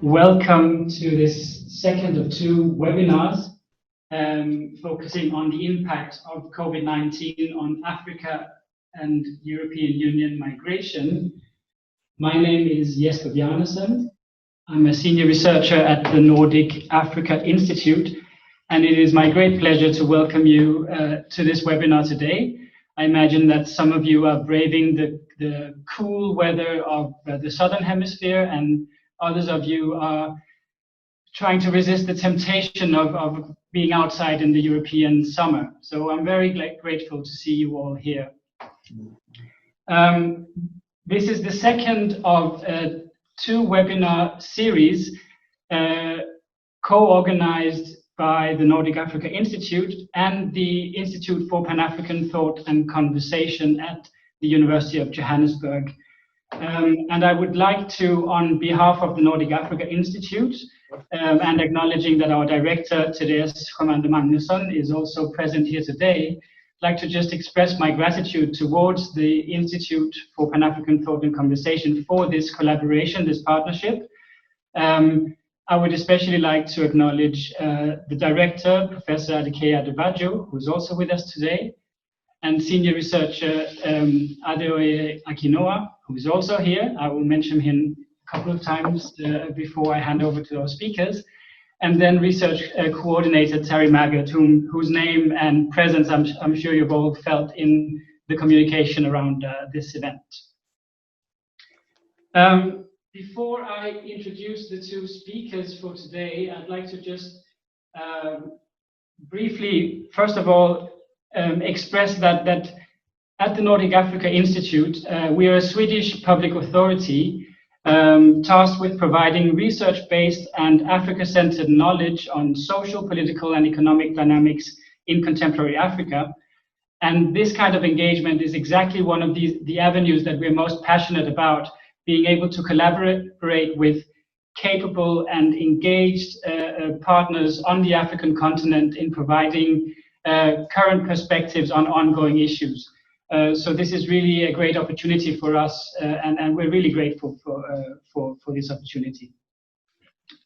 Welcome to this second of two webinars focusing on the impact of COVID-19 on Africa and European Union migration. My name is Jesper Bjarnesen. I'm a senior researcher at the Nordic Africa Institute, and it is my great pleasure to welcome you to this webinar today. I imagine that some of you are braving the cool weather of the Southern Hemisphere, and others of you are trying to resist the temptation of being outside in the European summer. So I'm very grateful to see you all here. This is the second of two webinar series co-organized by the Nordic Africa Institute and the Institute for Pan-African Thought and Conversation at the University of Johannesburg. And I would like to, on behalf of the Nordic Africa Institute, and acknowledging that our director, Therese Commander Magnusson, is also present here today, like to just express my gratitude towards the Institute for Pan-African Thought and Conversation for this collaboration, this partnership. I would especially like to acknowledge the director, Professor Adekeya Adebajo, who is also with us today, and senior researcher Adeoye Akinoa, who is also here. I will mention him a couple of times before I hand over to our speakers. And then research coordinator Terry Maggott, whose name and presence I'm sure you've all felt in the communication around this event. Before I introduce the two speakers for today, I'd like to just briefly, first of all, express that at the Nordic Africa Institute, we are a Swedish public authority tasked with providing research-based and Africa-centered knowledge on social, political, and economic dynamics in contemporary Africa. And this kind of engagement is exactly one of the avenues that we're most passionate about, being able to collaborate with capable and engaged partners on the African continent in providing current perspectives on ongoing issues. So this is really a great opportunity for us, and we're really grateful for this opportunity.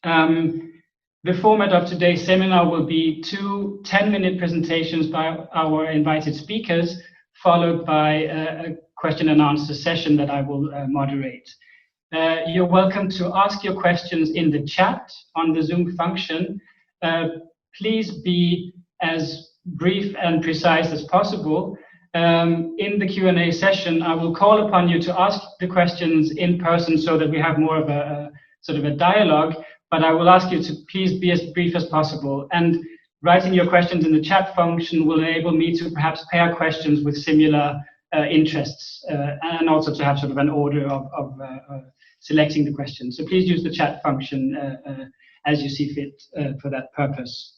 The format of today's seminar will be two 10-minute presentations by our invited speakers, followed by a question and answer session that I will moderate. You're welcome to ask your questions in the chat on the Zoom function. Please be as brief and precise as possible. In the Q&A session, I will call upon you to ask the questions in person so that we have more of a sort of a dialogue, but I will ask you to please be as brief as possible. And writing your questions in the chat function will enable me to perhaps pair questions with similar interests, and also to have sort of an order of selecting the questions. So please use the chat function as you see fit for that purpose.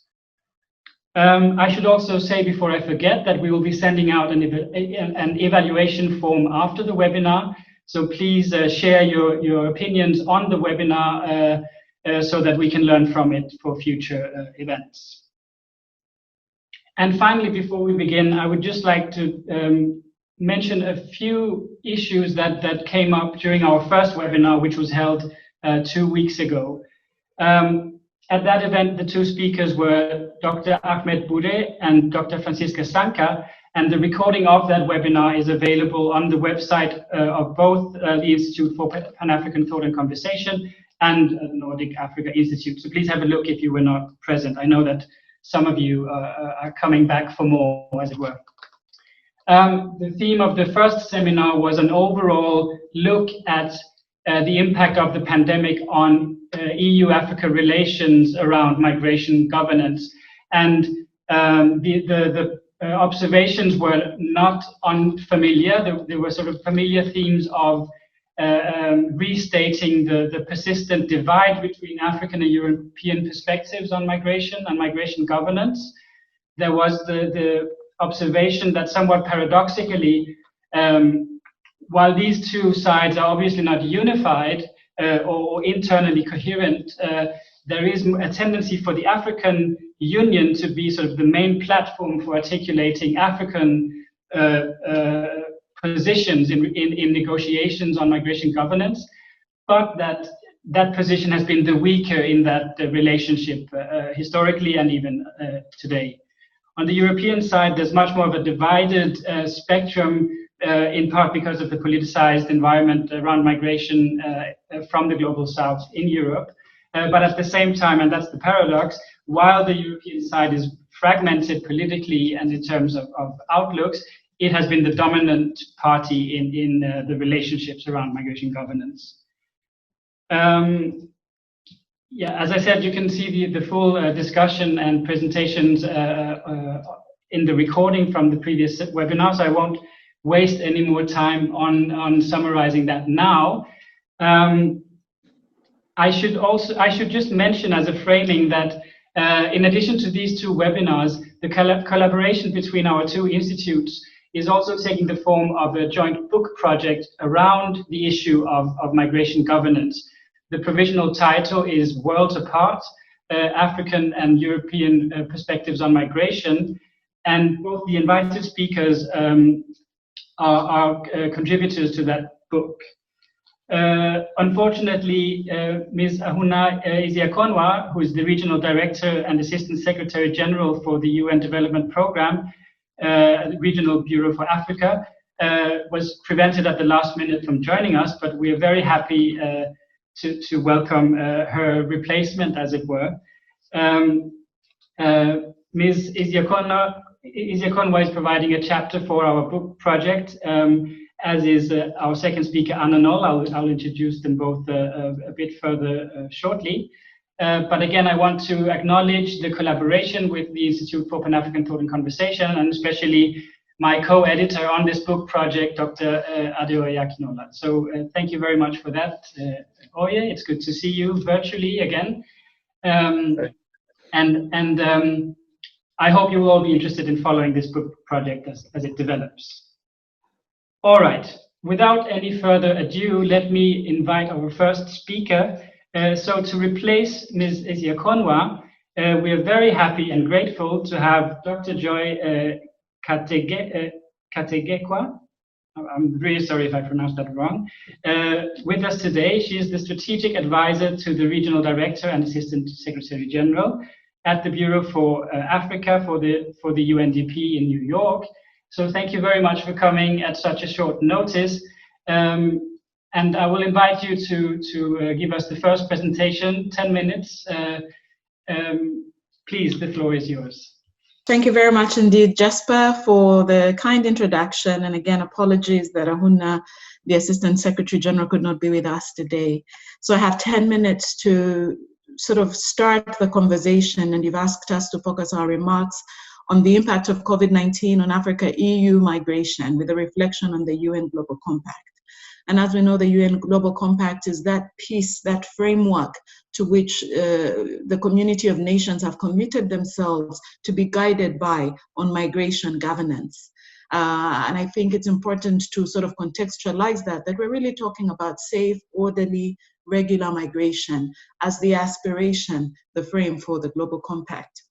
I should also say before I forget that we will be sending out an evaluation form after the webinar. So please share your opinions on the webinar so that we can learn from it for future events. And finally, before we begin, I would just like to mention a few issues that came up during our first webinar, which was held 2 weeks ago. At that event, the two speakers were Dr. Ahmed Bouré and Dr. Franziska Sanka, and the recording of that webinar is available on the website of both the Institute for Pan-African Thought and Conversation and the Nordic Africa Institute. So please have a look if you were not present. I know that some of you are coming back for more, as it were. The theme of the first seminar was an overall look at the impact of the pandemic on EU-Africa relations around migration governance. And the observations were not unfamiliar. There were sort of familiar themes of restating the persistent divide between African and European perspectives on migration and migration governance. There was the observation that somewhat paradoxically, while these two sides are obviously not unified or internally coherent, there is a tendency for the African Union to be sort of the main platform for articulating African positions in negotiations on migration governance, but that that position has been the weaker in that relationship historically and even today. On the European side, there's much more of a divided spectrum, in part because of the politicized environment around migration from the global south in Europe. But at the same time, and that's the paradox, while the European side is fragmented politically and in terms of outlooks, it has been the dominant party in the relationships around migration governance. Yeah, as I said, you can see the full discussion and presentations in the recording from the previous webinar, so I won't waste any more time on summarizing that now. I should just mention as a framing that in addition to these two webinars, the collaboration between our two institutes is also taking the form of a joint book project around the issue of migration governance. The provisional title is Worlds Apart, African and European Perspectives on Migration, and both the invited speakers are contributors to that book. Unfortunately, Ms. Ahuna Isiakonwa, who is the Regional Director and Assistant Secretary General for the UN Development Programme, Regional Bureau for Africa, was prevented at the last minute from joining us, but we are very happy to welcome her replacement, as it were. Ms. Isiakonwa is providing a chapter for our book project, as is our second speaker, Ananol. I'll introduce them both a bit further shortly. But again, I want to acknowledge the collaboration with the Institute for Pan-African Thought and Conversation, and especially my co-editor on this book project, Dr. Adeoye Akinola. So thank you very much for that, Oye. It's good to see you virtually again. I hope you will all be interested in following this book project as it develops. All right, without any further ado, let me invite our first speaker. So to replace Ms. Isiakonwa, we are very happy and grateful to have Dr. Joy Kategekwa. I'm really sorry if I pronounced that wrong. With us today, she is the Strategic Advisor to the Regional Director and Assistant Secretary General at the Bureau for Africa for the UNDP in New York. So thank you very much for coming at such a short notice. And I will invite you to give us the first presentation, 10 minutes. Please, the floor is yours. Thank you very much indeed, Jasper, for the kind introduction. And again, apologies that Ahuna, the Assistant Secretary General, could not be with us today. So I have 10 minutes to sort of start the conversation, and you've asked us to focus our remarks on the impact of COVID-19 on Africa-EU migration with a reflection on the UN Global Compact. And as we know, the UN Global Compact is that piece, that framework to which the community of nations have committed themselves to be guided by on migration governance. And I think it's important to sort of contextualize that we're really talking about safe, orderly, regular migration as the aspiration, the frame for the Global Compact.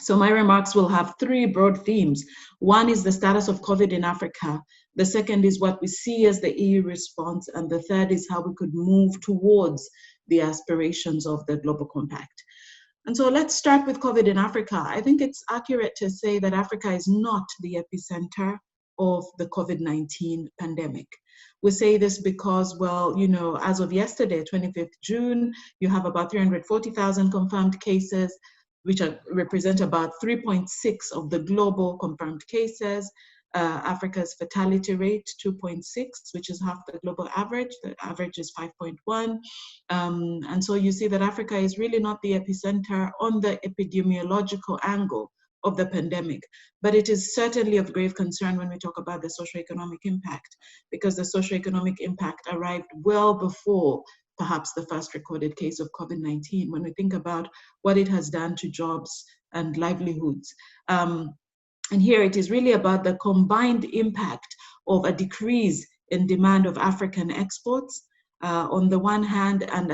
So my remarks will have three broad themes. One is the status of COVID in Africa. The second is what we see as the EU response. And the third is how we could move towards the aspirations of the Global Compact. And so let's start with COVID in Africa. I think it's accurate to say that Africa is not the epicenter of the COVID-19 pandemic. We say this because, well, you know, as of yesterday, 25th June, you have about 340,000 confirmed cases, which represent about 3.6 of the global confirmed cases. Africa's fatality rate, 2.6, which is half the global average. The average is 5.1. And so you see that Africa is really not the epicenter on the epidemiological angle of the pandemic. But it is certainly of grave concern when we talk about the socioeconomic impact, because the socioeconomic impact arrived well before perhaps the first recorded case of COVID-19, when we think about what it has done to jobs and livelihoods. And here it is really about the combined impact of a decrease in demand of African exports on the one hand, and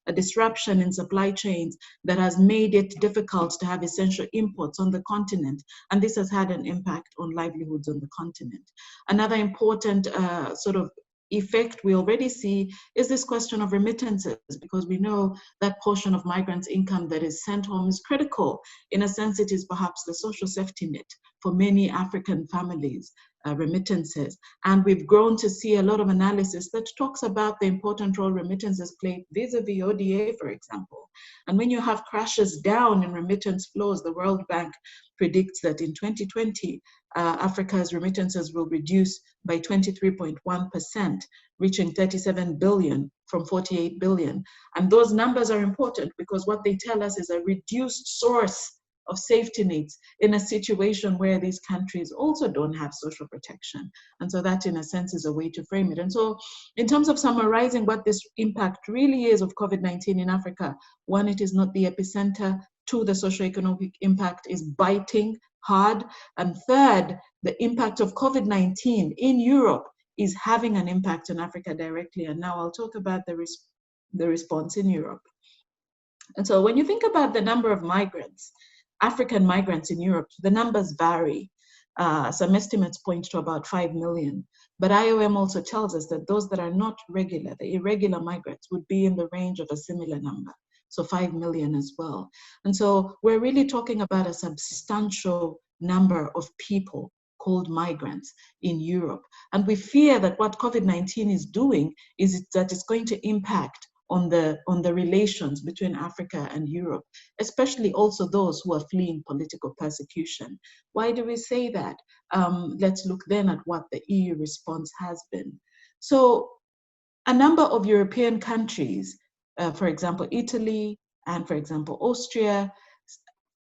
a disruption in supply chains that has made it difficult to have essential imports on the continent. And this has had an impact on livelihoods on the continent. Another important sort of effect we already see is this question of remittances, because we know that portion of migrants' income that is sent home is critical. In a sense, it is perhaps the social safety net for many African families, remittances. And we've grown to see a lot of analysis that talks about the important role remittances play vis-a-vis ODA, for example. And when you have crashes down in remittance flows, the World Bank predicts that in 2020, Africa's remittances will reduce by 23.1%, reaching 37 billion from 48 billion. And those numbers are important because what they tell us is a reduced source of safety nets in a situation where these countries also don't have social protection. And so that, in a sense, is a way to frame it. And so in terms of summarizing what this impact really is of COVID-19 in Africa, one, it is not the epicenter. Two, the socioeconomic impact is biting hard. And third, the impact of COVID-19 in Europe is having an impact on Africa directly. And now I'll talk about the response in Europe. And so when you think about the number of migrants, African migrants in Europe, the numbers vary. Some estimates point to about 5 million. But IOM also tells us that those that are not regular, the irregular migrants, would be in the range of a similar number. So 5 million as well. And so we're really talking about a substantial number of people called migrants in Europe. And we fear that what COVID-19 is doing is that it's going to impact on the relations between Africa and Europe, especially also those who are fleeing political persecution. Why do we say that? Let's look then at what the EU response has been. So a number of European countries, for example, Italy and for example, Austria,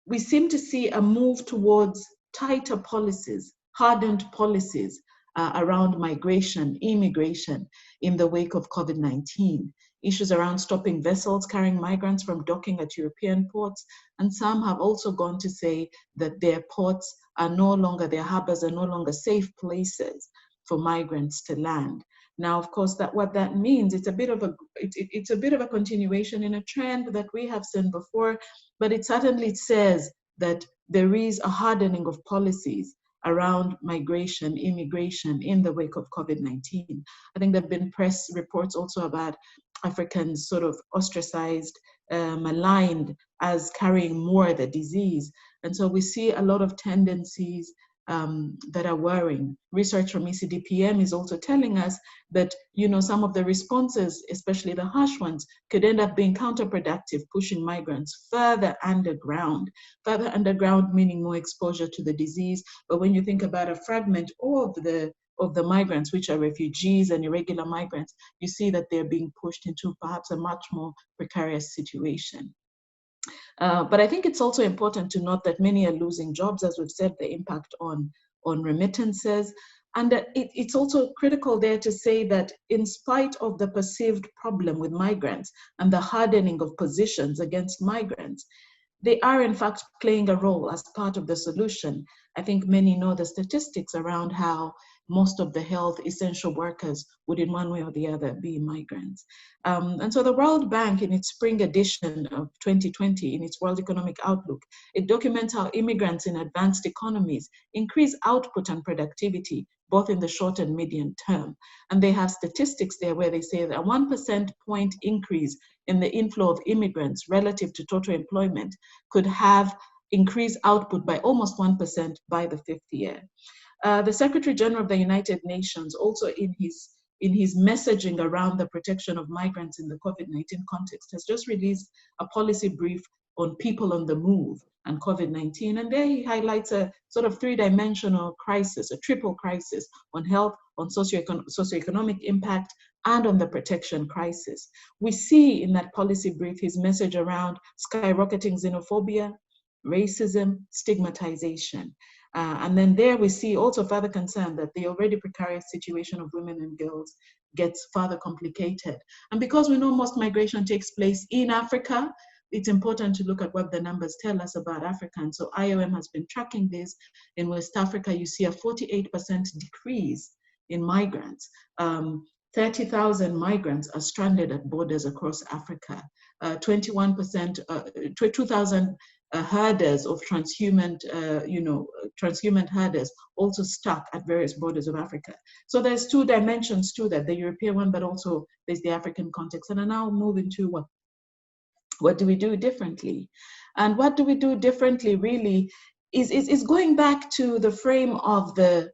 we seem to see a move towards tighter policies, hardened policies around migration, immigration in the wake of COVID-19. Issues around stopping vessels carrying migrants from docking at European ports. And some have also gone to say that their ports are no longer, their harbors are no longer safe places for migrants to land. Now, of course, what that means, it's a bit of a continuation in a trend that we have seen before, but it certainly says that there is a hardening of policies around migration, immigration in the wake of COVID-19. I think there have been press reports also about Africans sort of ostracized, maligned as carrying more the disease. And so we see a lot of tendencies that are worrying. Research from ECDPM is also telling us that, some of the responses, especially the harsh ones, could end up being counterproductive, pushing migrants further underground. Further underground meaning more exposure to the disease. But when you think about a fragment of the migrants, which are refugees and irregular migrants, you see that they're being pushed into perhaps a much more precarious situation. But I think it's also important to note that many are losing jobs, as we've said, the impact on remittances. And it's also critical there to say that in spite of the perceived problem with migrants and the hardening of positions against migrants, they are in fact playing a role as part of the solution. I think many know the statistics around how most of the health essential workers would in one way or the other be migrants. And so the World Bank, in its spring edition of 2020, in its World Economic Outlook, it documents how immigrants in advanced economies increase output and productivity, both in the short and medium term. And they have statistics there where they say that a 1% point increase in the inflow of immigrants relative to total employment could have increased output by almost 1% by the 5th year. The Secretary General of the United Nations, also in his messaging around the protection of migrants in the COVID-19 context, has just released a policy brief on people on the move and COVID-19. And there he highlights a sort of three-dimensional crisis, a triple crisis on health, on socioeconomic impact, and on the protection crisis. We see in that policy brief his message around skyrocketing xenophobia, racism, stigmatization. And then there we see also further concern that the already precarious situation of women and girls gets further complicated. And because we know most migration takes place in Africa, it's important to look at what the numbers tell us about Africa. And so IOM has been tracking this. In West Africa, you see a 48% decrease in migrants 30,000 migrants are stranded at borders across Africa. 21%, 2,000 herders of transhuman herders also stuck at various borders of Africa. So there's two dimensions to that, the European one, but also there's the African context. And I now move into what do we do differently? And what do we do differently really is going back to the frame of the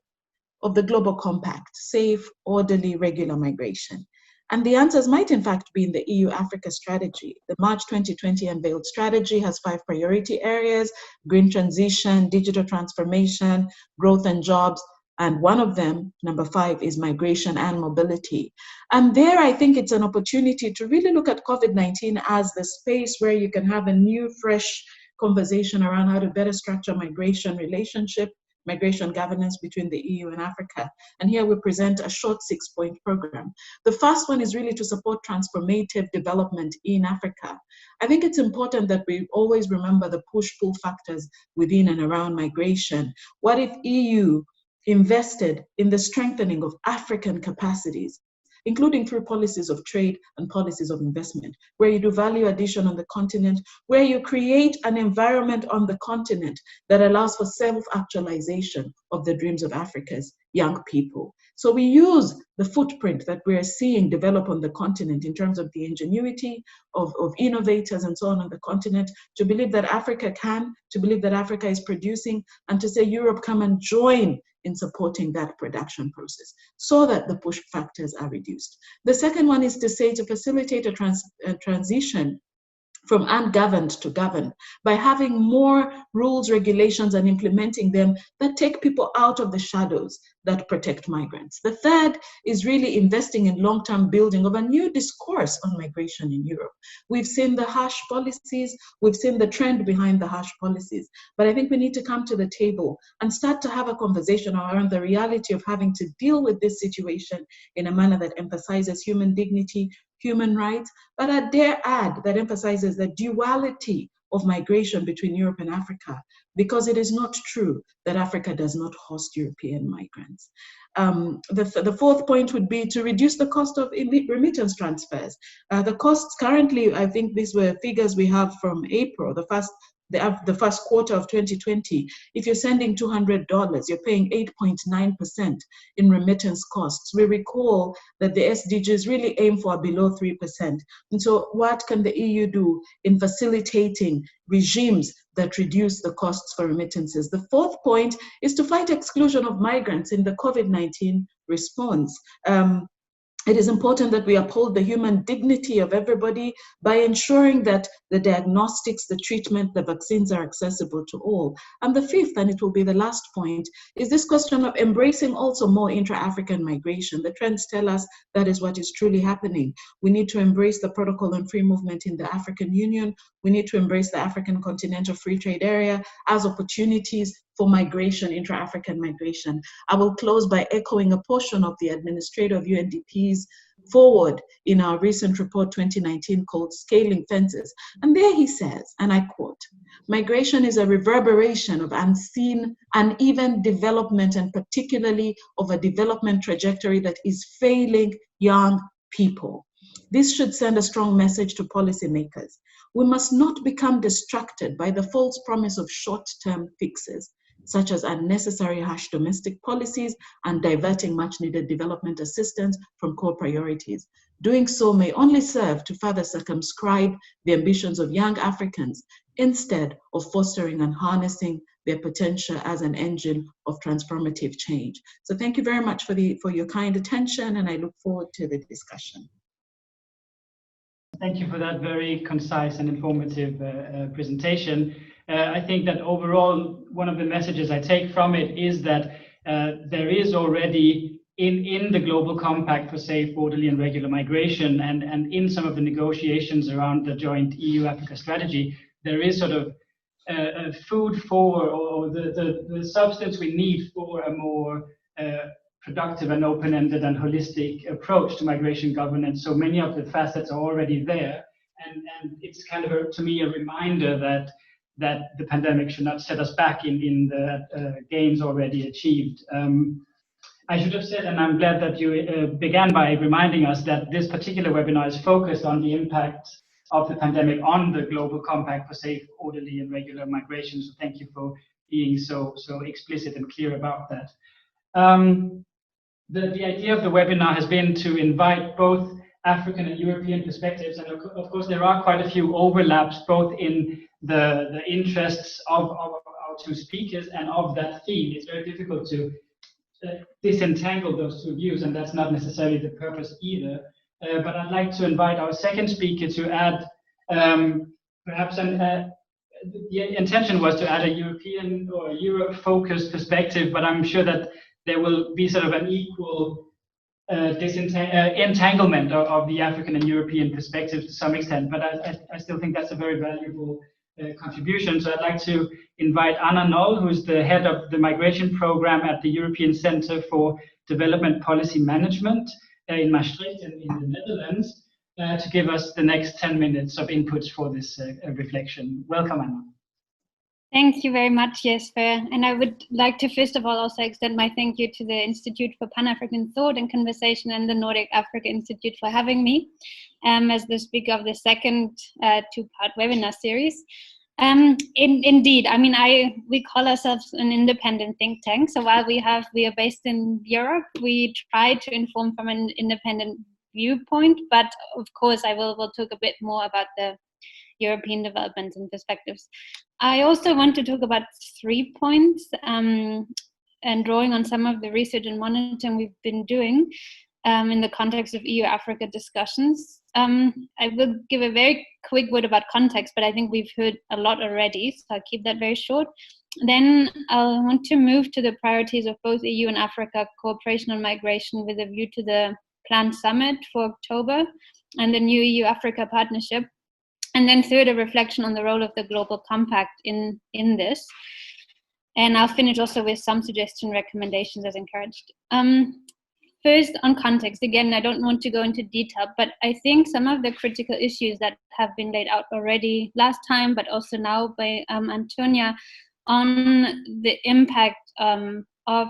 Global Compact, safe, orderly, regular migration. And the answers might in fact be in the EU-Africa strategy. The March 2020 unveiled strategy has 5 priority areas: green transition, digital transformation, growth and jobs. And one of them, number 5, is migration and mobility. And there, I think it's an opportunity to really look at COVID-19 as the space where you can have a new, fresh conversation around how to better structure migration relationship, migration governance between the EU and Africa. And here we present a short 6-point program. The first one is really to support transformative development in Africa. I think it's important that we always remember the push-pull factors within and around migration. What if EU invested in the strengthening of African capacities, including through policies of trade and policies of investment, where you do value addition on the continent, where you create an environment on the continent that allows for self-actualization of the dreams of Africa's young people. So we use the footprint that we're seeing develop on the continent in terms of the ingenuity of innovators and so on the continent to believe that Africa can, to believe that Africa is producing, and to say, Europe, come and join in supporting that production process so that the push factors are reduced. The second one is to say to facilitate a transition from ungoverned to governed by having more rules, regulations, and implementing them that take people out of the shadows that protect migrants. The third is really investing in long-term building of a new discourse on migration in Europe. We've seen the harsh policies, we've seen the trend behind the harsh policies, but I think we need to come to the table and start to have a conversation around the reality of having to deal with this situation in a manner that emphasizes human dignity, human rights, but I dare add that emphasizes the duality of migration between Europe and Africa, because it is not true that Africa does not host European migrants. The fourth point would be to reduce the cost of remittance transfers. The costs currently, I think these were figures we have from April, the first quarter of 2020. If you're sending $200, you're paying 8.9% in remittance costs. We recall that the SDGs really aim for below 3%. And so what can the EU do in facilitating regimes that reduce the costs for remittances? The fourth point is to fight exclusion of migrants in the COVID-19 response. It is important that we uphold the human dignity of everybody by ensuring that the diagnostics, the treatment, the vaccines are accessible to all. And the fifth, and it will be the last point, is this question of embracing also more intra-African migration. The trends tell us that is what is truly happening. We need to embrace the protocol on free movement in the African Union. We need to embrace the African Continental Free Trade Area as opportunities for migration, intra-African migration. I will close by echoing a portion of the administrator of UNDP's forward in our recent report 2019 called Scaling Fences. And there he says, and I quote, "Migration is a reverberation of unseen, uneven development, and particularly of a development trajectory that is failing young people. This should send a strong message to policymakers. We must not become distracted by the false promise of short-term fixes, such as unnecessary harsh domestic policies and diverting much-needed development assistance from core priorities. Doing so may only serve to further circumscribe the ambitions of young Africans instead of fostering and harnessing their potential as an engine of transformative change." So thank you very much for your kind attention, and I look forward to the discussion. Thank you for that very concise and informative presentation. I think that overall, one of the messages I take from it is that there is already in the Global Compact for safe, orderly and regular migration, and in some of the negotiations around the joint EU-Africa strategy, there is sort of food for, or the substance we need for a more productive and open-ended and holistic approach to migration governance. So many of the facets are already there, and it's kind of to me a reminder that the pandemic should not set us back in the gains already achieved. I should have said, and I'm glad that you began by reminding us that this particular webinar is focused on the impact of the pandemic on the Global Compact for Safe, Orderly and Regular Migration. So thank you for being so explicit and clear about that. The idea of the webinar has been to invite both African and European perspectives, and of course there are quite a few overlaps both in the interests of our two speakers and of that theme. It's very difficult to disentangle those two views, and that's not necessarily the purpose either. But I'd like to invite our second speaker to add perhaps the intention was to add a European or Europe-focused perspective, but I'm sure that there will be sort of an equal entanglement of the African and European perspectives to some extent, but I still think that's a very valuable contribution. So I'd like to invite Anna Noll, who's the head of the migration program at the European Center for Development Policy Management in Maastricht in the Netherlands, to give us the next 10 minutes of inputs for this reflection. Welcome, Anna. Thank you very much, Jesper. And I would like to first of all also extend my thank you to the Institute for Pan-African Thought and Conversation and the Nordic Africa Institute for having me as the speaker of the second two-part webinar series. Indeed, I mean, we call ourselves an independent think tank. So while we are based in Europe, we try to inform from an independent viewpoint. But of course, we'll talk a bit more about the European developments and perspectives. I also want to talk about 3 points and drawing on some of the research and monitoring we've been doing in the context of EU-Africa discussions. I will give a very quick word about context, but I think we've heard a lot already, so I'll keep that very short. Then I'll want to move to the priorities of both EU and Africa cooperation on migration with a view to the planned summit for October and the new EU-Africa partnership. And then third, a reflection on the role of the Global Compact in this. And I'll finish also with some suggestion recommendations as encouraged. First, on context, again, I don't want to go into detail, but I think some of the critical issues that have been laid out already last time, but also now by Antonia, on the impact of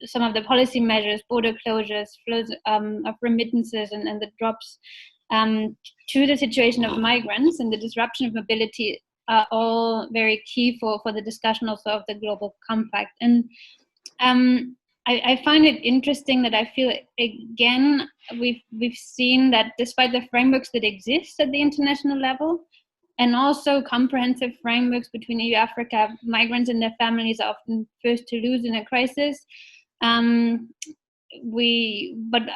some of the policy measures, border closures, flows of remittances, and the drops to the situation of migrants and the disruption of mobility are all very key for the discussion also of the Global Compact. And I find it interesting that I feel, again, we've seen that despite the frameworks that exist at the international level, and also comprehensive frameworks between EU and Africa, migrants and their families are often first to lose in a crisis. But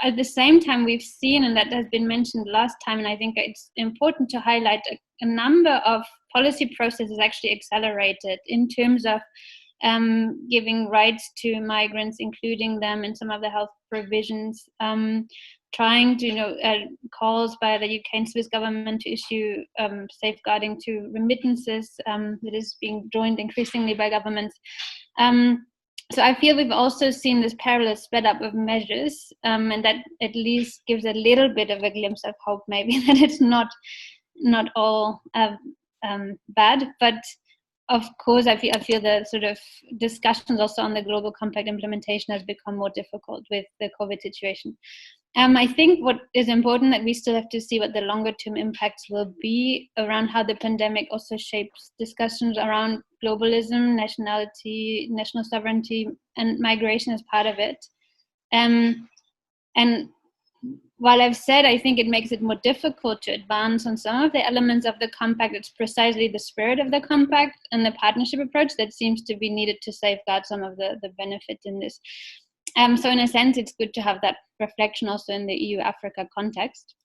at the same time, we've seen, and that has been mentioned last time, and I think it's important to highlight a number of policy processes actually accelerated in terms of giving rights to migrants, including them in some of the health provisions, trying to, calls by the UK and Swiss government to issue safeguarding to remittances that is being joined increasingly by governments. So I feel we've also seen this parallel sped up of measures, and that at least gives a little bit of a glimpse of hope, maybe, that it's not all bad. But of course, I feel the sort of discussions also on the Global Compact implementation has become more difficult with the COVID situation. I think what is important that we still have to see what the longer term impacts will be around how the pandemic also shapes discussions around globalism, nationality, national sovereignty, and migration as part of it. And while I've said I think it makes it more difficult to advance on some of the elements of the compact, it's precisely the spirit of the compact and the partnership approach that seems to be needed to safeguard some of the benefit in this. So in a sense, it's good to have that reflection also in the EU-Africa context.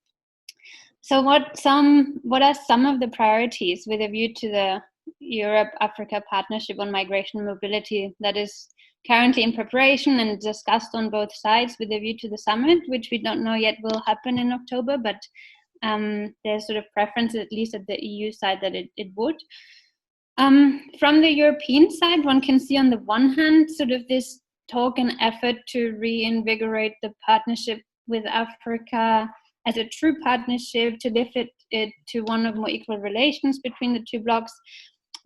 So what are some of the priorities with a view to the Europe-Africa partnership on migration and mobility that is currently in preparation and discussed on both sides with a view to the summit, which we don't know yet will happen in October, but there's sort of preference, at least at the EU side, that it would. From the European side, one can see on the one hand sort of this talk and effort to reinvigorate the partnership with Africa as a true partnership, to lift it to one of more equal relations between the two blocs.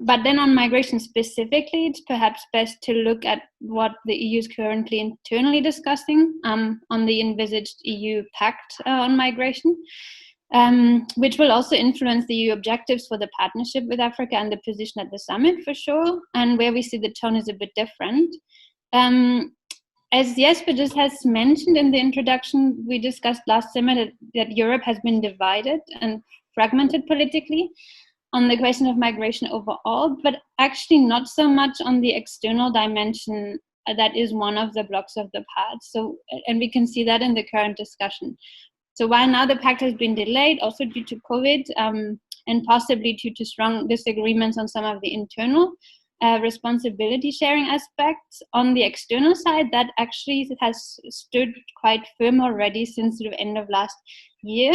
But then on migration specifically, it's perhaps best to look at what the EU is currently internally discussing on the envisaged EU pact on migration, which will also influence the EU objectives for the partnership with Africa and the position at the summit for sure, and where we see the tone is a bit different. As Jesper just has mentioned in the introduction, we discussed last summer that Europe has been divided and fragmented politically on the question of migration overall, but actually not so much on the external dimension that is one of the blocks of the pact. So, and we can see that in the current discussion. So while now the pact has been delayed, also due to COVID, and possibly due to strong disagreements on some of the internal responsibility sharing aspects, on the external side, that actually has stood quite firm already since the end of last year.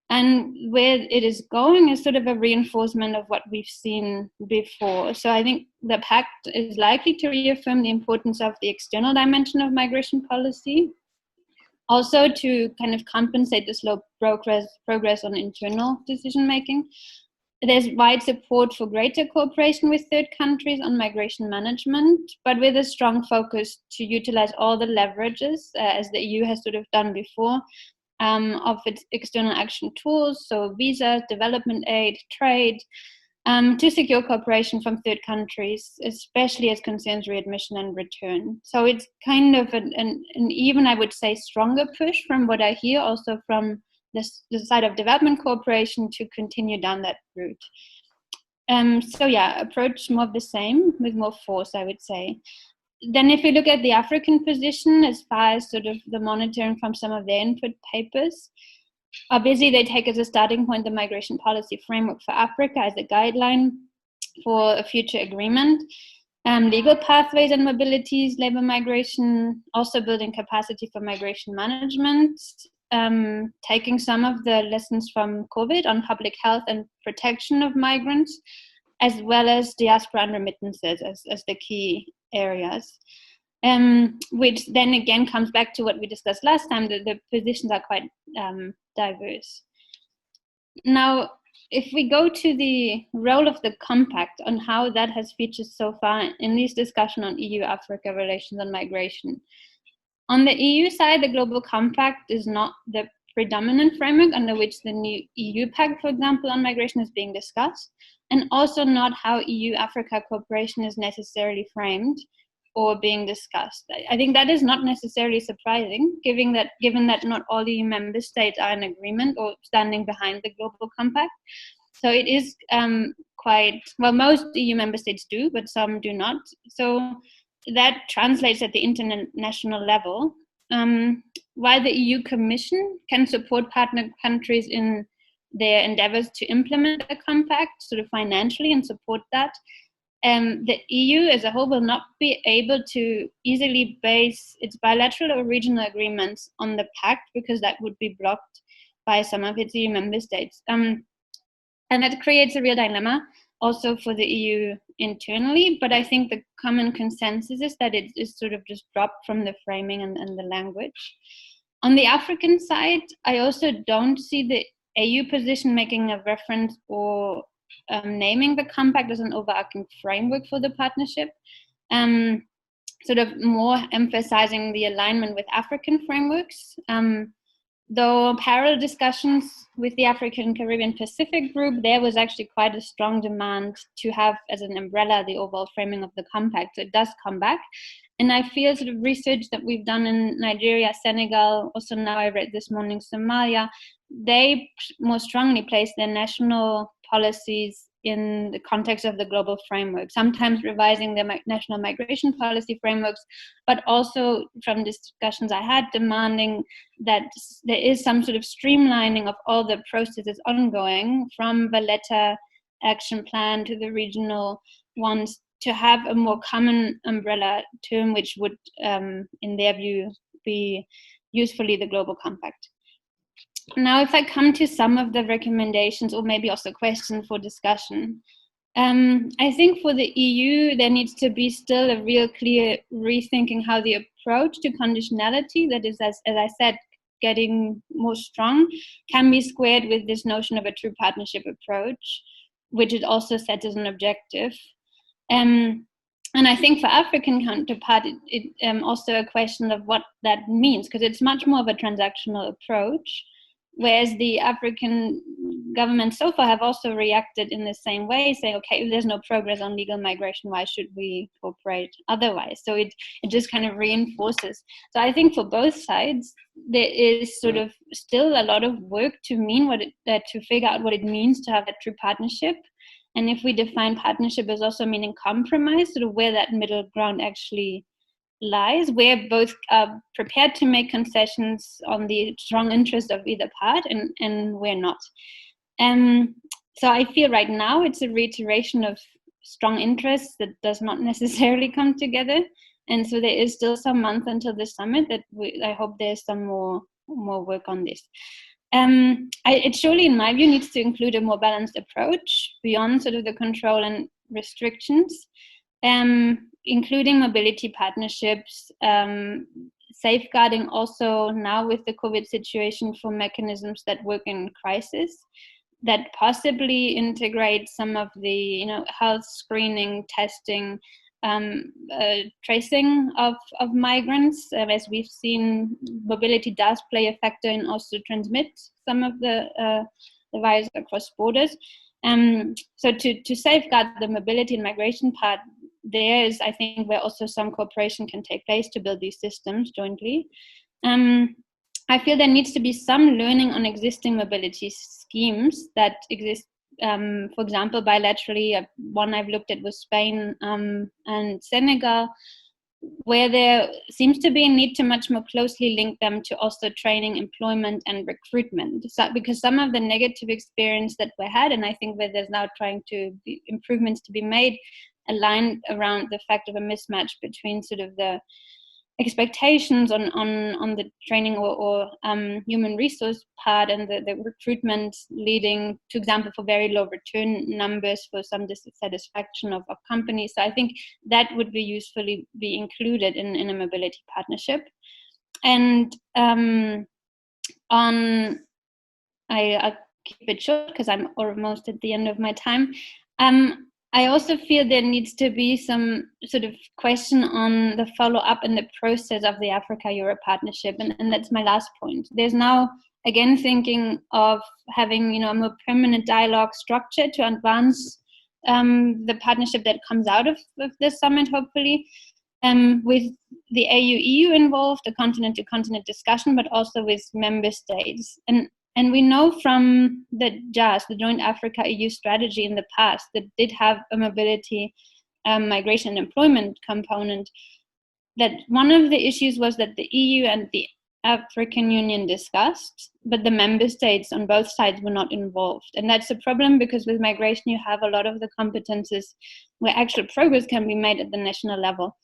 And where it is going is sort of a reinforcement of what we've seen before. So I think the pact is likely to reaffirm the importance of the external dimension of migration policy, also to kind of compensate the slow progress on internal decision making. There's wide support for greater cooperation with third countries on migration management, but with a strong focus to utilize all the leverages, as the EU has sort of done before, of its external action tools, so visas, development aid, trade, to secure cooperation from third countries, especially as concerns readmission and return. So it's kind of an even, I would say, stronger push from what I hear also from the side of development cooperation to continue down that route. So yeah, approach more of the same with more force, I would say. Then if you look at the African position, as far as sort of the monitoring from some of their input papers, obviously they take as a starting point the migration policy framework for Africa as a guideline for a future agreement, legal pathways and mobilities, labor migration, also building capacity for migration management, taking some of the lessons from COVID on public health and protection of migrants, as well as diaspora and remittances as the key areas, which then again comes back to what we discussed last time, that the positions are quite diverse. Now, if we go to the role of the compact on how that has featured so far in this discussion on EU-Africa relations on migration. On the EU side, the Global Compact is not the predominant framework under which the new EU Pact, for example, on migration is being discussed, and also not how EU-Africa cooperation is necessarily framed or being discussed. I think that is not necessarily surprising, given that not all EU member states are in agreement or standing behind the Global Compact. So it is quite, well, most EU member states do, but some do not. So that translates at the international level. While the EU Commission can support partner countries in their endeavors to implement the compact sort of financially and support that, the EU as a whole will not be able to easily base its bilateral or regional agreements on the pact, because that would be blocked by some of its EU member states. And that creates a real dilemma also for the EU internally, but I think the common consensus is that it is sort of just dropped from the framing and the language. On the African side, I also don't see the EU position making a reference or naming the compact as an overarching framework for the partnership, sort of more emphasizing the alignment with African frameworks. Though parallel discussions with the African Caribbean Pacific group, there was actually quite a strong demand to have as an umbrella the overall framing of the compact. So it does come back. And I feel sort of research that we've done in Nigeria, Senegal, also now I read this morning Somalia, they more strongly place their national policies in the context of the global framework, sometimes revising their national migration policy frameworks, but also from discussions I had demanding that there is some sort of streamlining of all the processes ongoing, from Valletta action plan to the regional ones, to have a more common umbrella term, which would, in their view, be usefully the Global Compact. Now, if I come to some of the recommendations, or maybe also questions for discussion, I think for the EU, there needs to be still a real clear rethinking how the approach to conditionality, that is, as I said, getting more strong, can be squared with this notion of a true partnership approach, which it also sets as an objective. And I think for African counterpart, it also a question of what that means, because it's much more of a transactional approach, whereas the African governments so far have also reacted in the same way, saying, okay, if there's no progress on legal migration, why should we cooperate otherwise? So it just kind of reinforces. So I think for both sides, there is sort of still a lot of work to figure out what it means to have a true partnership. And if we define partnership as also meaning compromise, sort of where that middle ground actually lies, where both are prepared to make concessions on the strong interest of either part, and we're not. So I feel right now it's a reiteration of strong interests that does not necessarily come together. And so there is still some month until the summit that I hope there's some more work on this. It surely, in my view, needs to include a more balanced approach beyond sort of the control and restrictions, including mobility partnerships, safeguarding also now with the COVID situation for mechanisms that work in crisis, that possibly integrate some of the health screening, testing, tracing of migrants. As we've seen, mobility does play a factor in also transmit some of the virus across borders. So to safeguard the mobility and migration part, there is, I think, where also some cooperation can take place to build these systems jointly. I feel there needs to be some learning on existing mobility schemes that exist. For example, bilaterally, one I've looked at was Spain and Senegal, where there seems to be a need to much more closely link them to also training, employment, and recruitment. So, because some of the negative experience that we had, and I think where there's now trying to be improvements to be made, aligned around the fact of a mismatch between sort of the expectations on the training or human resource part and the recruitment, leading to example for very low return numbers, for some dissatisfaction of companies. So I think that would be usefully be included in a mobility partnership. And I'll keep it short because I'm almost at the end of my time. I also feel there needs to be some sort of question on the follow-up and the process of the Africa-Europe partnership, and that's my last point. There's now, again, thinking of having a more permanent dialogue structure to advance the partnership that comes out of this summit, hopefully, with the AU-EU involved, a continent-to-continent discussion, but also with member states. And we know from the JAS, the Joint Africa-EU strategy in the past, that did have a mobility, migration and employment component, that one of the issues was that the EU and the African Union discussed, but the member states on both sides were not involved. And that's a problem because with migration, you have a lot of the competences where actual progress can be made at the national level.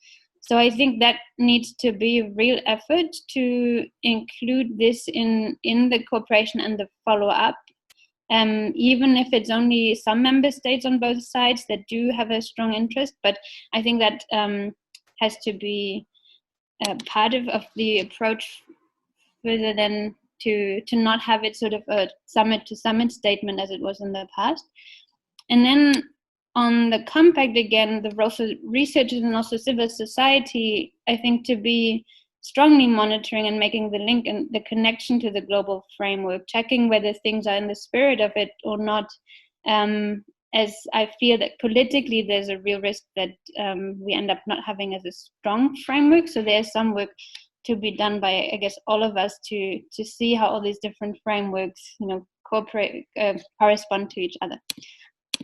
So I think that needs to be a real effort to include this in the cooperation and the follow-up, even if it's only some member states on both sides that do have a strong interest. But I think that has to be part of the approach, rather than to not have it sort of a summit-to-summit statement as it was in the past. And then on the compact, again, the role for researchers and also civil society, I think, to be strongly monitoring and making the link and the connection to the global framework, checking whether things are in the spirit of it or not, as I feel that politically there's a real risk that we end up not having as a strong framework. So there's some work to be done by, I guess, all of us to see how all these different frameworks, cooperate, correspond to each other.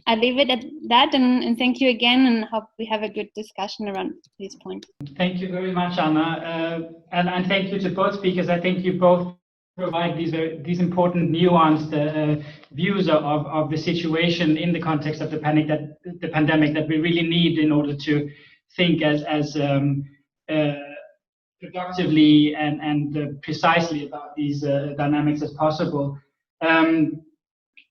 I'll leave it at that, and thank you again, and hope we have a good discussion around these points. Thank you very much, Anna, and thank you to both speakers. I think you both provide these important nuanced views of the situation in the context of the pandemic that we really need in order to think as productively and precisely about these dynamics as possible.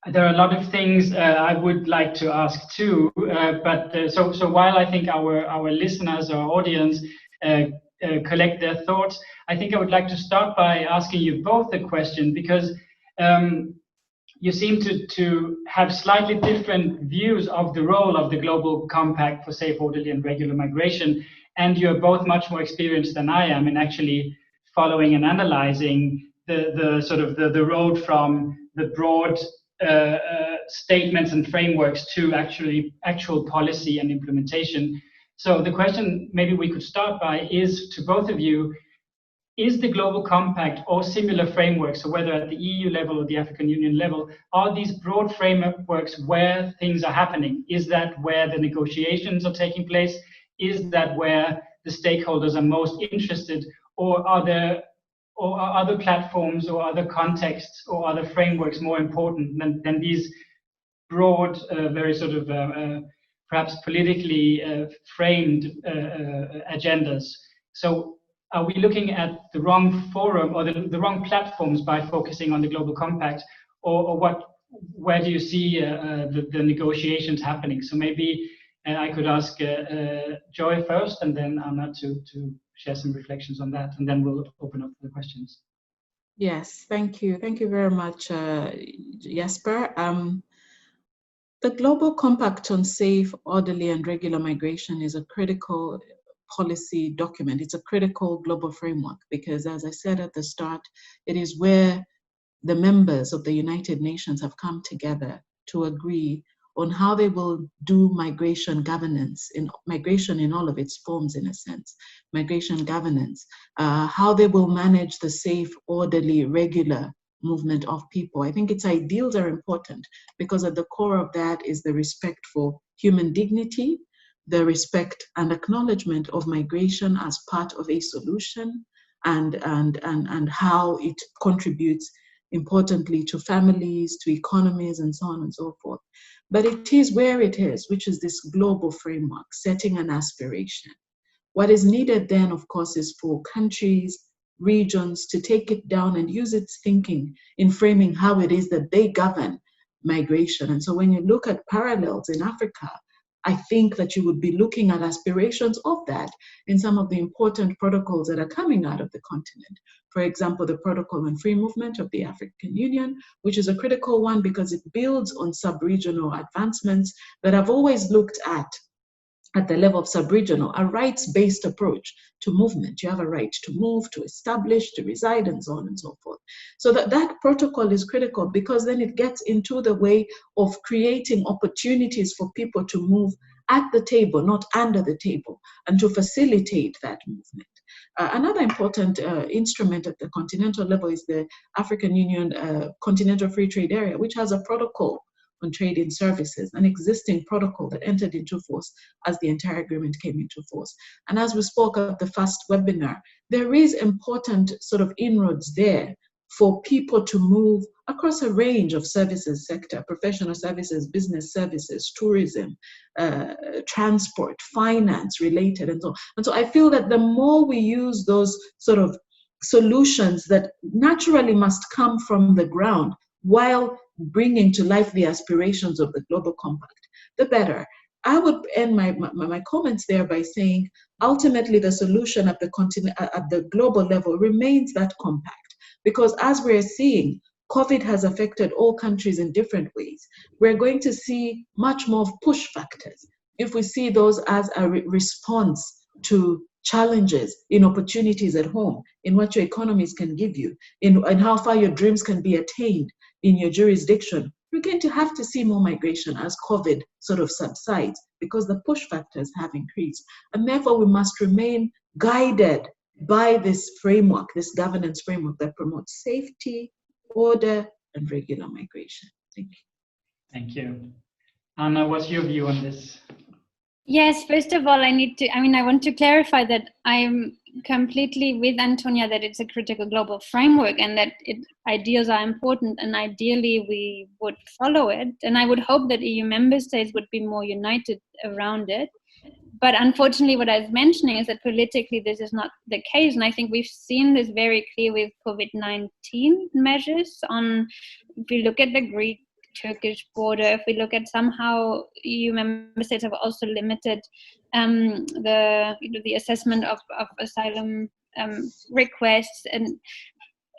There are a lot of things I would like to ask too, but so while I think our listeners, our audience, collect their thoughts, I think I would like to start by asking you both a question, because you seem to have slightly different views of the role of the Global Compact for safe, orderly, and regular migration. And you're both much more experienced than I am in actually following and analyzing the road from the broad statements and frameworks to actual policy and implementation. So the question maybe we could start by is to both of you, is the Global Compact or similar frameworks, so whether at the EU level or the African Union level, are these broad frameworks where things are happening? Is that where the negotiations are taking place? Is that where the stakeholders are most interested? Or are other platforms or other contexts or other frameworks more important than these broad, very sort of perhaps politically framed agendas? So are we looking at the wrong forum or the wrong platforms by focusing on the Global Compact, or where do you see the negotiations happening? So maybe I could ask Joy first, and then Anna to share some reflections on that, and then we'll open up the questions. Yes, thank you. Thank you very much, Jesper. The Global Compact on Safe, Orderly, and Regular Migration is a critical policy document. It's a critical global framework because, as I said at the start, it is where the members of the United Nations have come together to agree on how they will do migration governance, in migration in all of its forms, in a sense, migration governance, how they will manage the safe, orderly, regular movement of people. I think its ideals are important because at the core of that is the respect for human dignity, the respect and acknowledgement of migration as part of a solution, and how it contributes importantly to families, to economies, and so on and so forth. But it is where it is, which is this global framework, setting an aspiration. What is needed then, of course, is for countries, regions to take it down and use its thinking in framing how it is that they govern migration. And so when you look at parallels in Africa, I think that you would be looking at aspirations of that in some of the important protocols that are coming out of the continent. For example, the Protocol on Free Movement of the African Union, which is a critical one because it builds on sub-regional advancements that have always looked at the level of sub-regional, a rights-based approach to movement. You have a right to move, to establish, to reside, and so on and so forth. So that protocol is critical because then it gets into the way of creating opportunities for people to move at the table, not under the table, and to facilitate that movement. Another important instrument at the continental level is the African Union Continental Free Trade Area, which has a protocol on trade in services, an existing protocol that entered into force as the entire agreement came into force. And as we spoke at the first webinar, there is important sort of inroads there for people to move across a range of services sector, professional services, business services, tourism, transport, finance related, and so on. And so I feel that the more we use those sort of solutions that naturally must come from the ground while bringing to life the aspirations of the Global Compact, the better. I would end my comments there by saying, ultimately the solution at the global level remains that compact, because as we're seeing, COVID has affected all countries in different ways. We're going to see much more push factors if we see those as a response to challenges in opportunities at home, in what your economies can give you, in how far your dreams can be attained in your jurisdiction. We're going to have to see more migration as COVID sort of subsides because the push factors have increased. And therefore, we must remain guided by this framework, this governance framework that promotes safety, order, and regular migration. Thank you. Thank you. Anna, what's your view on this? Yes, first of all, I want to clarify that I'm completely with Antonia that it's a critical global framework and that ideals are important, and ideally we would follow it. And I would hope that EU member states would be more united around it. But unfortunately, what I was mentioning is that politically this is not the case. And I think we've seen this very clear with COVID-19 measures if we look at the Greek-Turkish border, if we look at somehow EU member states have also limited the assessment of asylum requests, and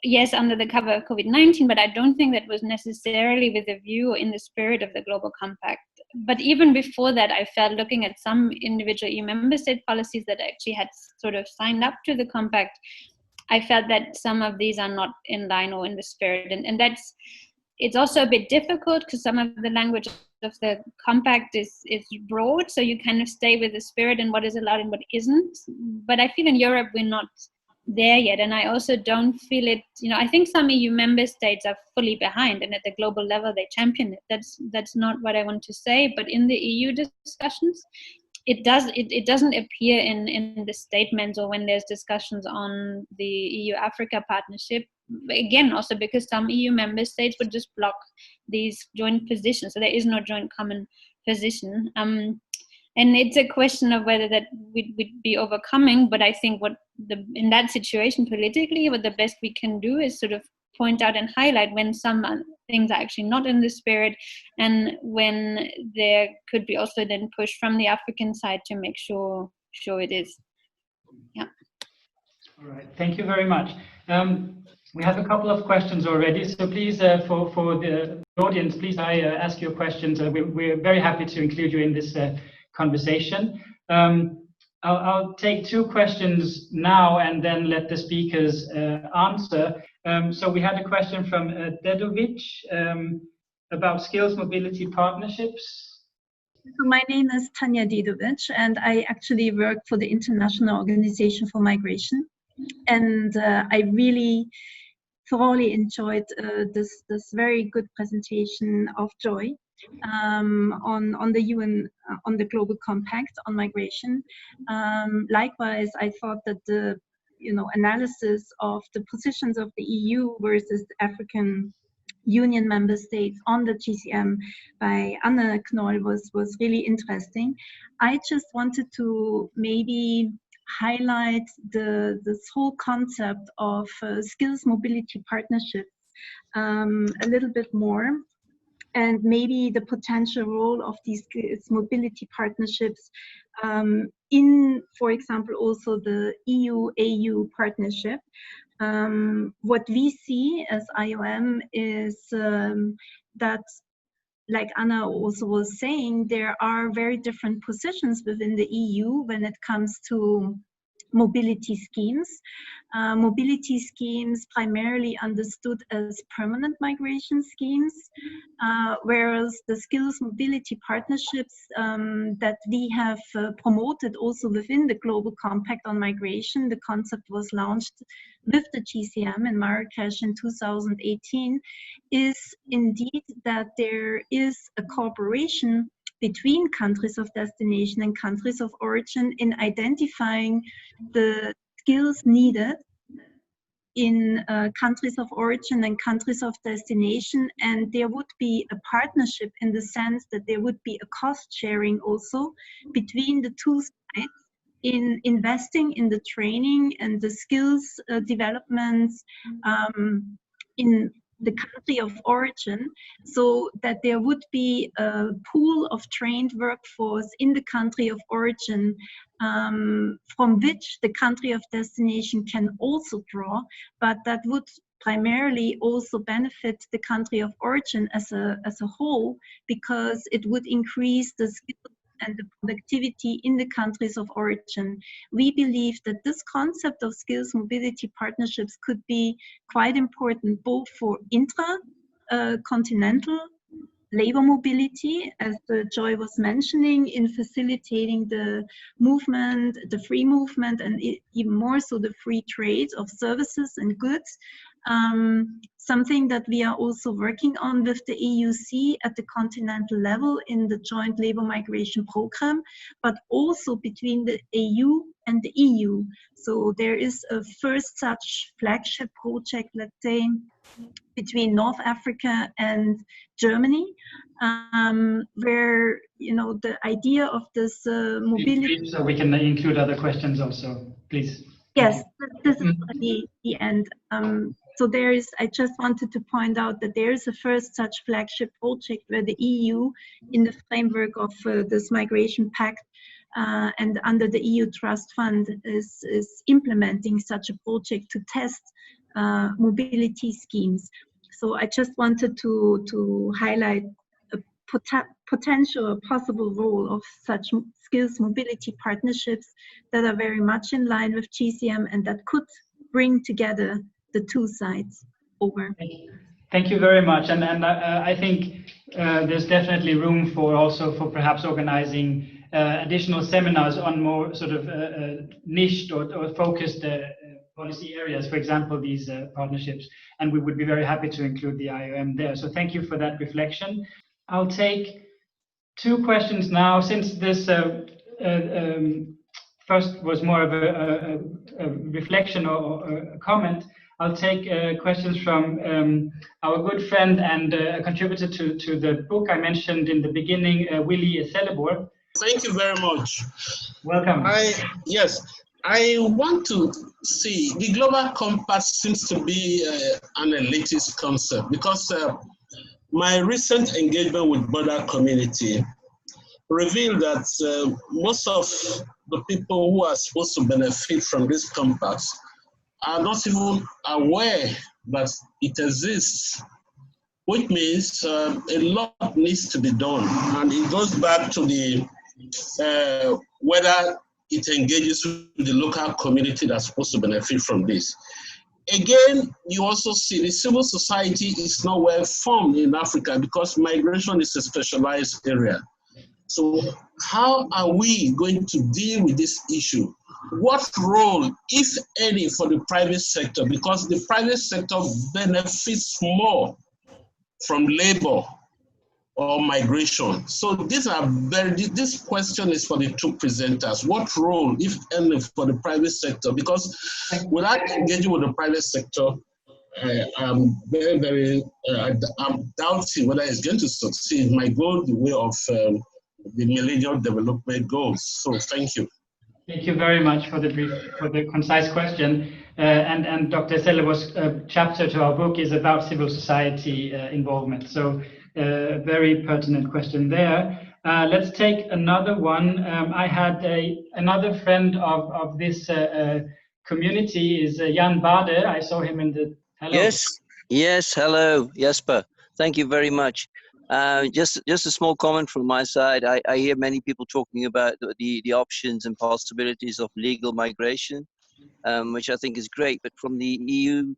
yes, under the cover of COVID-19, but I don't think that was necessarily with a view or in the spirit of the Global Compact. But even before that, I felt, looking at some individual EU member state policies that actually had sort of signed up to the compact, I felt that some of these are not in line or in the spirit. And it's also a bit difficult because some of the language of the compact is broad, so you kind of stay with the spirit and what is allowed and what isn't. But I feel in Europe we're not there yet, and I also don't feel it. I think some EU member states are fully behind, and at the global level they champion it. That's not what I want to say, but in the EU discussions, it doesn't appear in the statements or when there's discussions on the EU-Africa partnership. Again, also because some EU member states would just block these joint positions, so there is no joint common position. And it's a question of whether that we'd be overcoming. But I think in that situation politically, what the best we can do is sort of point out and highlight when some things are actually not in the spirit, and when there could be also then push from the African side to make sure it is. Yeah. All right. Thank you very much. We have a couple of questions already, so please, for the audience, please ask your questions. We're very happy to include you in this conversation. I'll take two questions now and then let the speakers answer. So we had a question from Dedovic about skills mobility partnerships. So my name is Tanja Dedovic, and I actually work for the International Organization for Migration. And I really thoroughly enjoyed this very good presentation of Joy on the UN, on the Global Compact on migration. Likewise, I thought that the analysis of the positions of the EU versus the African Union member states on the GCM by Anne Knoll was really interesting. I just wanted to maybe highlight this whole concept of skills mobility partnerships a little bit more, and maybe the potential role of these skills mobility partnerships in, for example, also the EU-AU partnership. What we see as IOM is that, like Anna also was saying, there are very different positions within the EU when it comes to mobility schemes. Mobility schemes primarily understood as permanent migration schemes, whereas the skills mobility partnerships that we have promoted also within the Global Compact on Migration, the concept was launched with the GCM in Marrakesh in 2018, is indeed that there is a cooperation between countries of destination and countries of origin in identifying the skills needed in countries of origin and countries of destination, and there would be a partnership in the sense that there would be a cost sharing also between the two sides in investing in the training and the skills developments in the country of origin, so that there would be a pool of trained workforce in the country of origin from which the country of destination can also draw, but that would primarily also benefit the country of origin as a whole, because it would increase the skills and the productivity in the countries of origin. We believe that this concept of skills mobility partnerships could be quite important both for intra-continental labor mobility, as Joy was mentioning, in facilitating the movement, the free movement, and even more so the free trade of services and goods. Something that we are also working on with the EUC at the continental level in the Joint Labour Migration Programme, but also between the AU and the EU. So there is a first such flagship project, let's say, between North Africa and Germany, where the idea of this mobility. So we can include other questions also, please. Yes, this is the end. So I just wanted to point out that there is a first such flagship project where the EU, in the framework of this migration pact and under the EU Trust Fund, is implementing such a project to test mobility schemes. So I just wanted to highlight a potential possible role of such skills mobility partnerships that are very much in line with GCM and that could bring together the two sides. Over. Thank you very much. And I think there's definitely room for perhaps organizing additional seminars on more sort of niched or focused policy areas, for example, these partnerships. And we would be very happy to include the IOM there. So thank you for that reflection. I'll take two questions now, since this first was more of a reflection or a comment. I'll take questions from our good friend and a contributor to the book I mentioned in the beginning, Willy Selleboer. Thank you very much. Welcome. I want to see, the Global Compact seems to be an elitist concept, because my recent engagement with border community revealed that most of the people who are supposed to benefit from this compact are not even aware that it exists, which means a lot needs to be done. And it goes back to the whether it engages with the local community that's supposed to benefit from this. Again, you also see the civil society is not well formed in Africa because migration is a specialized area. So how are we going to deal with this issue? What role, if any, for the private sector? Because the private sector benefits more from labor or migration. So these are this question is for the two presenters. What role, if any, for the private sector? Because without engaging with the private sector, I'm I'm doubting whether it's going to succeed. It might go the way of the Millennium Development Goals. So thank you. Thank you very much for the concise question. And Dr. Selleboer's chapter to our book is about civil society involvement. So very pertinent question there. Let's take another one. I had another friend of this community is Jan Bade. I saw him in the... Hello. Yes, hello, Jesper. Thank you very much. Just a small comment from my side. I hear many people talking about the options and possibilities of legal migration, which I think is great. But from the EU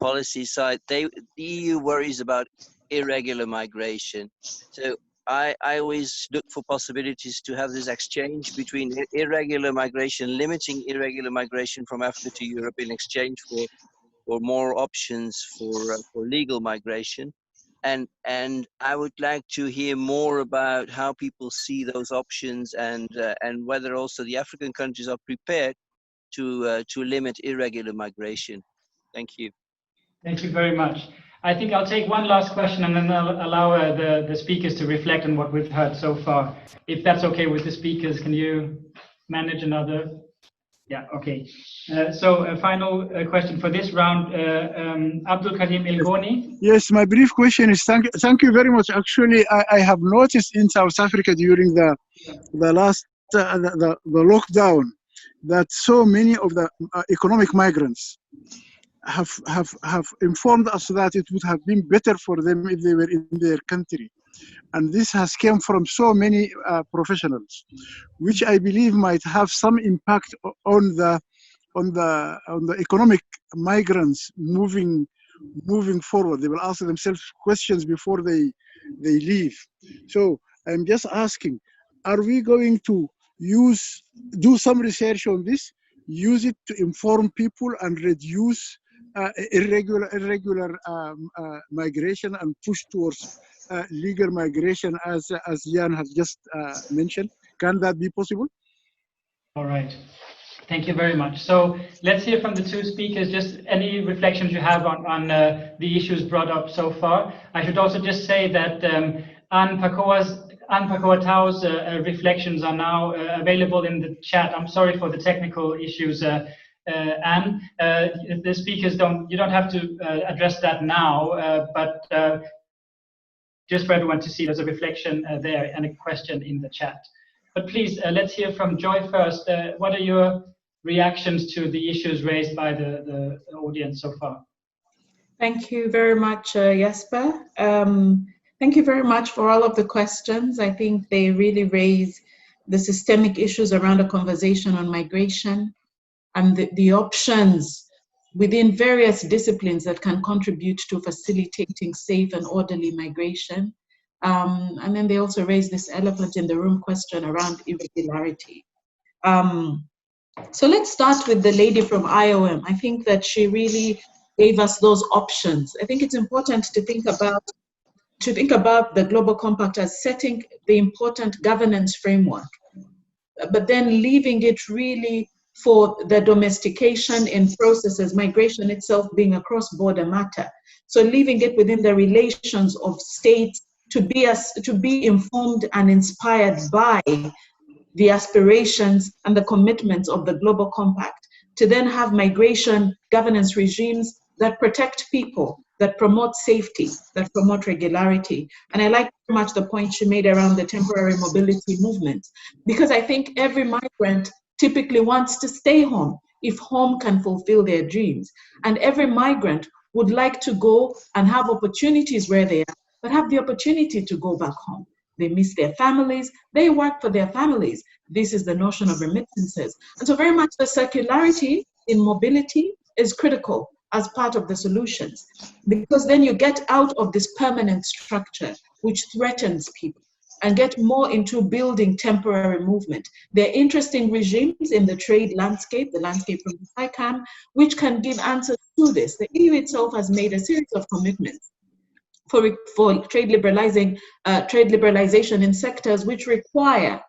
policy side, the EU worries about irregular migration. So I always look for possibilities to have this exchange between irregular migration, limiting irregular migration from Africa to Europe in exchange for more options for legal migration. And I would like to hear more about how people see those options and whether also the African countries are prepared to limit irregular migration. Thank you. Thank you very much. I think I'll take one last question and then I'll allow the speakers to reflect on what we've heard so far. If that's okay with the speakers, can you manage another? Yeah, okay. So a final question for this round, Abdul Karim Ilgoni. Yes, my brief question is thank you very much. Actually, I have noticed in South Africa during the last the lockdown that so many of the economic migrants have informed us that it would have been better for them if they were in their country. And this has come from so many professionals, which I believe might have some impact on the economic migrants moving forward. They will ask themselves questions before they leave. So I'm just asking, are we going to do some research on this, use it to inform people and reduce irregular migration and push towards legal migration, as Jan has just mentioned? Can that be possible? All right. Thank you very much. So let's hear from the two speakers, just any reflections you have on the issues brought up so far. I should also just say that Anne Pakoa Tao's reflections are now available in the chat. I'm sorry for the technical issues, Anne. The speakers you don't have to address that now, but just for everyone to see, there's a reflection there and a question in the chat. But please, let's hear from Joy first. What are your reactions to the issues raised by the audience so far. Thank you very much, Jesper. Thank you very much for all of the questions. I think they really raise the systemic issues around a conversation on migration and the options within various disciplines that can contribute to facilitating safe and orderly migration. And then they also raise this elephant in the room question around irregularity. So let's start with the lady from IOM. I think that she really gave us those options. I think it's important to think about the Global Compact as setting the important governance framework, but then leaving it really for the domestication in processes, migration itself being a cross-border matter. So leaving it within the relations of states to be informed and inspired by the aspirations and the commitments of the Global Compact, to then have migration governance regimes that protect people, that promote safety, that promote regularity. And I like very much the point she made around the temporary mobility movement, because I think every migrant typically wants to stay home if home can fulfill their dreams. And every migrant would like to go and have opportunities where they are, but have the opportunity to go back home. They miss their families, they work for their families. This is the notion of remittances. And so very much the circularity in mobility is critical as part of the solutions, because then you get out of this permanent structure which threatens people and get more into building temporary movement. There are interesting regimes in the trade landscape, the landscape from ICAM, which can give answers to this. The EU itself has made a series of commitments for trade liberalization in sectors which require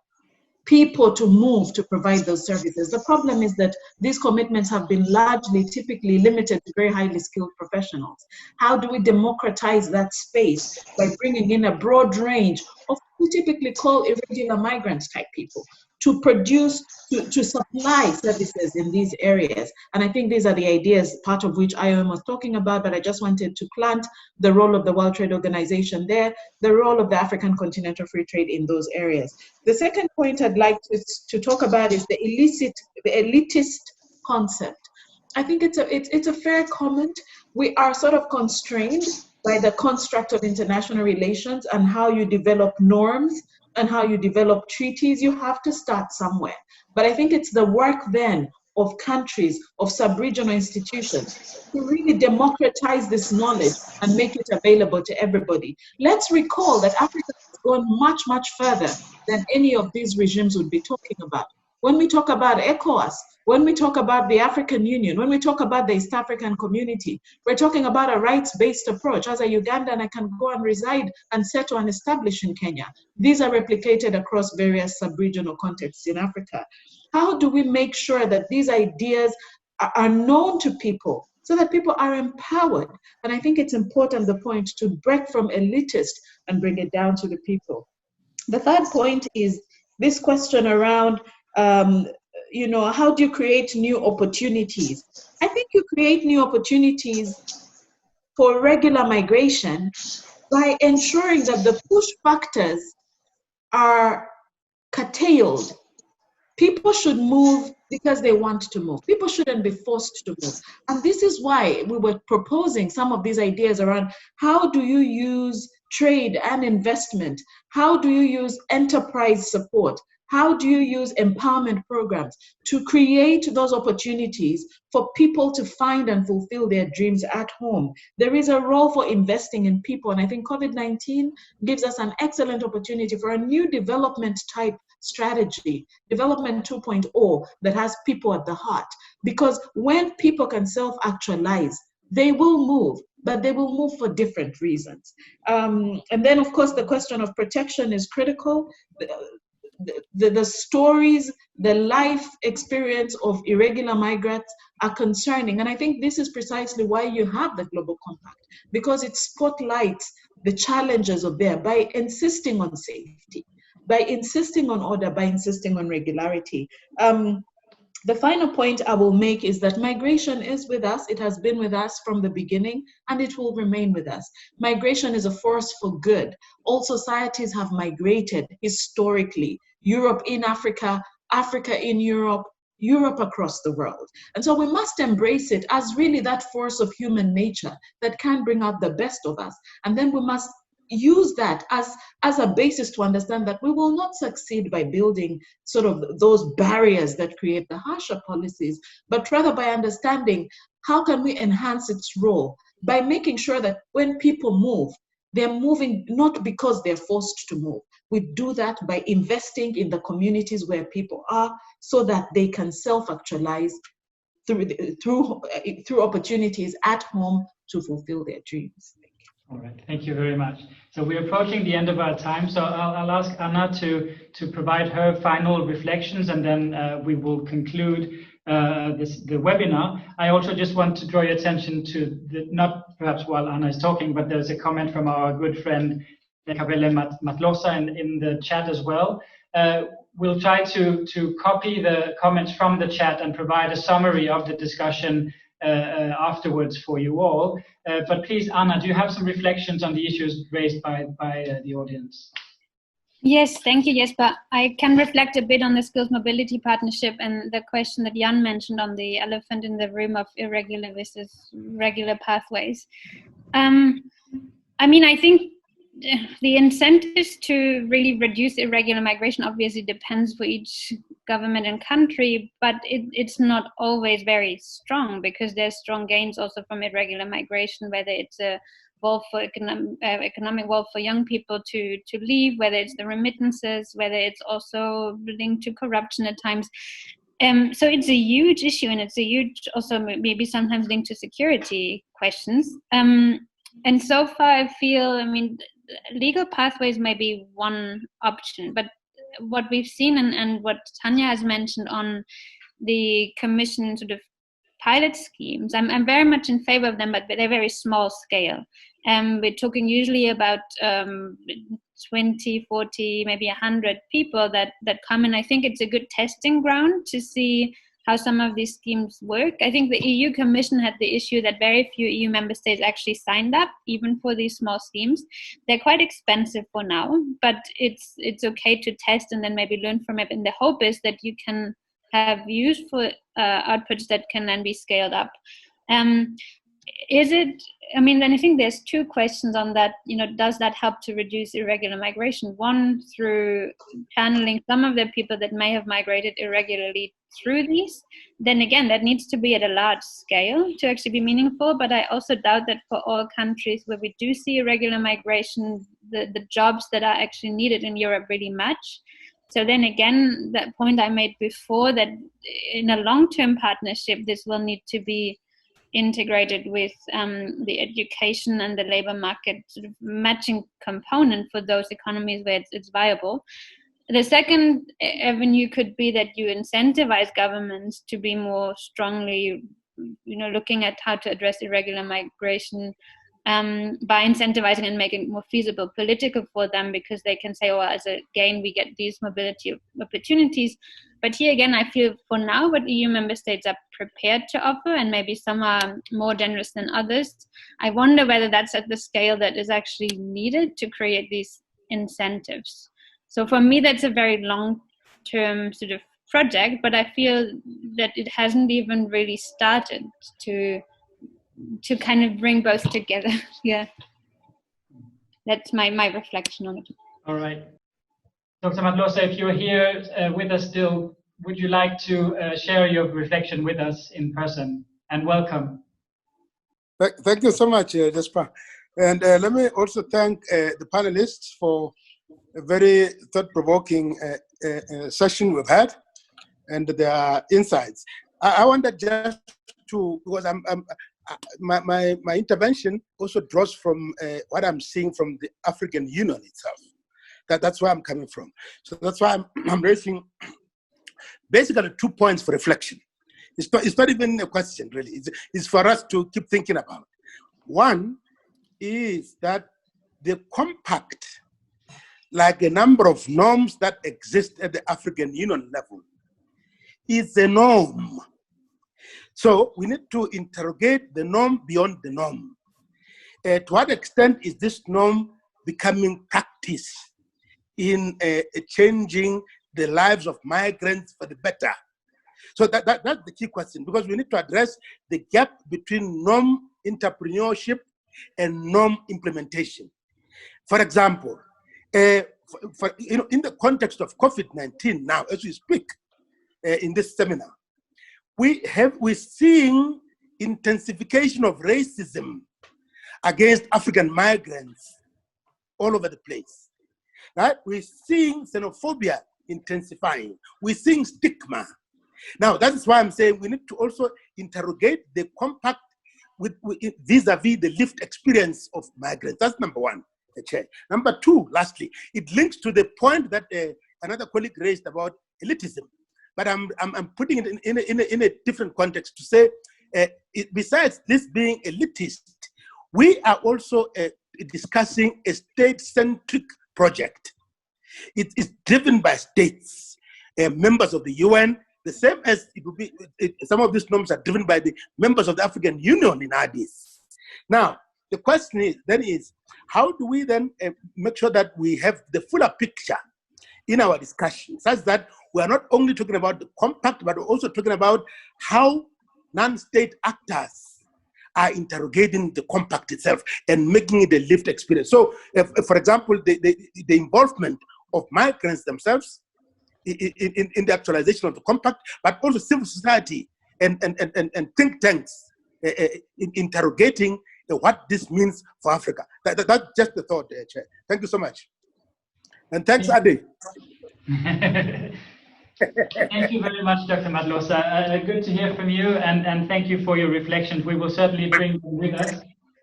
people to move to provide those services. The problem is that these commitments have been largely, typically limited to very highly skilled professionals. How do we democratize that space? By bringing in a broad range of who typically call irregular migrants type people to produce, to supply services in these areas. And I think these are the ideas, part of which IOM was talking about, but I just wanted to plant the role of the World Trade Organization there, the role of the African Continental Free Trade in those areas. The second point I'd like to talk about is the elitist concept. I think it's a fair comment. We are sort of constrained by the construct of international relations and how you develop norms and how you develop treaties. You have to start somewhere. But I think it's the work then of countries, of sub-regional institutions, to really democratize this knowledge and make it available to everybody. Let's recall that Africa has gone much, much further than any of these regimes would be talking about. When we talk about ECOWAS, when we talk about the African Union, when we talk about the East African Community, we're talking about a rights-based approach. As a Ugandan, I can go and reside and settle and establish in Kenya. These are replicated across various sub-regional contexts in Africa. How do we make sure that these ideas are known to people so that people are empowered? And I think it's important, the point, to break from elitist and bring it down to the people. The third point is this question around how do you create new opportunities? I think you create new opportunities for regular migration by ensuring that the push factors are curtailed. People should move because they want to move. People shouldn't be forced to move. And this is why we were proposing some of these ideas around how do you use trade and investment? How do you use enterprise support? How do you use empowerment programs to create those opportunities for people to find and fulfill their dreams at home? There is a role for investing in people, and I think COVID-19 gives us an excellent opportunity for a new development type strategy, development 2.0, that has people at the heart. Because when people can self-actualize, they will move, but they will move for different reasons. And then, of course, the question of protection is critical. The stories, the life experience of irregular migrants are concerning. And I think this is precisely why you have the Global Compact, because it spotlights the challenges of there by insisting on safety, by insisting on order, by insisting on regularity. The final point I will make is that migration is with us. It has been with us from the beginning, and it will remain with us. Migration is a force for good. All societies have migrated historically. Europe in Africa, Africa in Europe, Europe across the world. And so we must embrace it as really that force of human nature that can bring out the best of us. And then we must use that as a basis to understand that we will not succeed by building sort of those barriers that create the harsher policies, but rather by understanding how can we enhance its role by making sure that when people move, they're moving not because they're forced to move. We do that by investing in the communities where people are so that they can self-actualize through opportunities at home to fulfill their dreams. All right, thank you very much. So we're approaching the end of our time, so I'll ask Anna to provide her final reflections, and then we will conclude the webinar. I also just want to draw your attention to, not perhaps while Anna is talking, but there's a comment from our good friend Kabele Matlosa in the chat as well. We'll try to copy the comments from the chat and provide a summary of the discussion afterwards for you all. But please, Anna, do you have some reflections on the issues raised by the audience? Yes, thank you, Jesper. I can reflect a bit on the Skills Mobility Partnership and the question that Jan mentioned on the elephant in the room of irregular versus regular pathways. I mean, I think the incentives to really reduce irregular migration obviously depends for each government and country, but it's not always very strong, because there's strong gains also from irregular migration, whether it's a wealth for economic wealth for young people to leave, whether it's the remittances, whether it's also linked to corruption at times. So it's a huge issue, and it's a huge also maybe sometimes linked to security questions. And so far I feel, I mean, legal pathways may be one option, but what we've seen and what Tanya has mentioned on the Commission sort of pilot schemes, I'm very much in favor of them, but they're very small scale. We're talking usually about 20, 40, maybe 100 people that come in. I think it's a good testing ground to see how some of these schemes work. I think the EU Commission had the issue that very few EU member states actually signed up, even for these small schemes. They're quite expensive for now, but it's okay to test and then maybe learn from it. And the hope is that you can have useful outputs that can then be scaled up. Then I think there's two questions on that. Does that help to reduce irregular migration? One, through channeling some of the people that may have migrated irregularly through these. Then again, that needs to be at a large scale to actually be meaningful. But I also doubt that for all countries where we do see irregular migration, the jobs that are actually needed in Europe really match. So then again, that point I made before, that in a long-term partnership, this will need to be integrated with the education and the labor market sort of matching component for those economies where it's viable. The second avenue could be that you incentivize governments to be more strongly, looking at how to address irregular migration by incentivizing and making it more feasible politically for them, because they can say, well, as a gain, we get these mobility opportunities. But here again, I feel for now what EU member states are prepared to offer, and maybe some are more generous than others, I wonder whether that's at the scale that is actually needed to create these incentives. So for me, that's a very long-term sort of project, but I feel that it hasn't even really started to kind of bring both together. Yeah, that's my reflection on it. All right. Dr. Matlosa, if you're here with us still, would you like to share your reflection with us in person? And welcome. Thank you so much, Jesper. And let me also thank the panelists for a very thought-provoking session we've had and their insights. I wanted just to, because my intervention also draws from what I'm seeing from the African Union itself. That's where I'm coming from. So that's why I'm raising basically 2 points for reflection. It's not even a question, really. It's for us to keep thinking about. One is that the compact, like a number of norms that exist at the African Union level, is the norm. So we need to interrogate the norm beyond the norm. To what extent is this norm becoming practice in changing the lives of migrants for the better? So that's the key question, because we need to address the gap between norm entrepreneurship and norm implementation. For example, in the context of COVID-19 now, as we speak in this seminar, we're seeing intensification of racism against African migrants all over the place. Right? We're seeing xenophobia intensifying. We're seeing stigma. Now, that is why I'm saying we need to also interrogate the compact vis-a-vis the lived experience of migrants. That's number one, Chair. Number two, lastly, it links to the point that another colleague raised about elitism. But I'm putting it in a different context to say, besides this being elitist, we are also discussing a state-centric project. It is driven by states, members of the UN, the same as it will be. Some of these norms are driven by the members of the African Union in Addis. Now, the question is, how do we then make sure that we have the fuller picture in our discussion, such that we are not only talking about the compact, but we're also talking about how non-state actors are interrogating the compact itself and making it a lived experience. So, for example, the involvement of migrants themselves in the actualization of the compact, but also civil society and think tanks interrogating what this means for Africa. That's just the thought, Chair. Thank you so much. And thanks, Ade. Thank you very much, Dr. Madlosa. Good to hear from you, and thank you for your reflections. We will certainly bring them with us.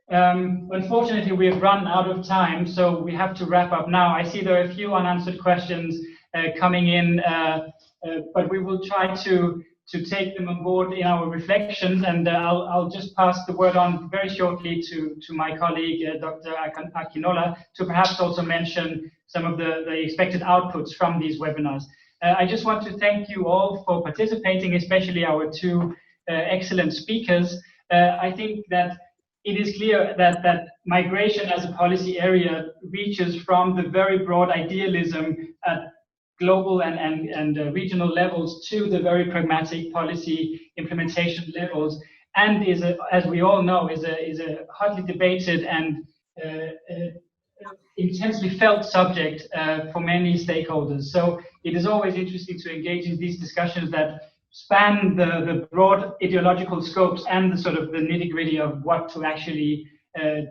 Unfortunately, we have run out of time, so we have to wrap up now. I see there are a few unanswered questions coming in, but we will try to take them on board in our reflections, and I'll just pass the word on very shortly to my colleague, Dr. Akinola, to perhaps also mention some of the expected outputs from these webinars. I just want to thank you all for participating, especially our two excellent speakers. I think that it is clear that migration as a policy area reaches from the very broad idealism at global and regional levels to the very pragmatic policy implementation levels, and is, as we all know, is a hotly debated and intensely felt subject for many stakeholders. So it is always interesting to engage in these discussions that span the broad ideological scopes and the sort of the nitty-gritty of what to actually